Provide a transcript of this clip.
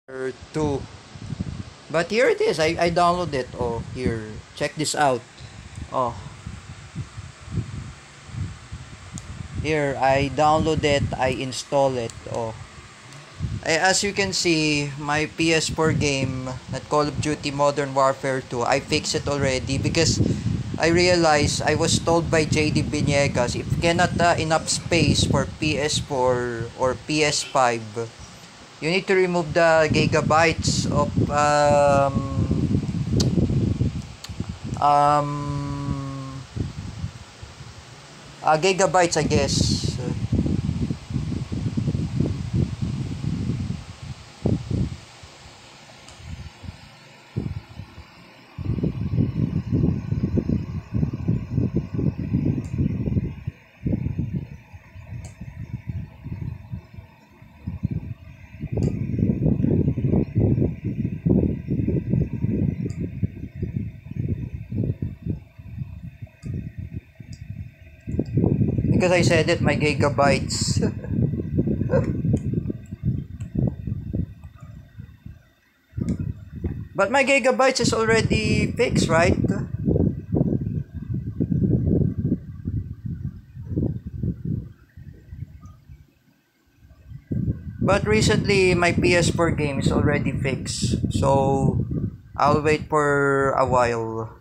2. But here it is. I download it. Oh, here. Check this out. Oh, here I download it. I install it. Oh, as you can see, my PS4 game, that Call of Duty Modern Warfare 2, I fixed it already because I realized I was told by JD Vinegas if cannot enough space for PS4 or PS5, you need to remove the gigabytes of um gigabytes, I guess. Because I said it, my gigabytes. But my gigabytes is already fixed, right? But recently, my PS4 game is already fixed. So, I'll wait for a while.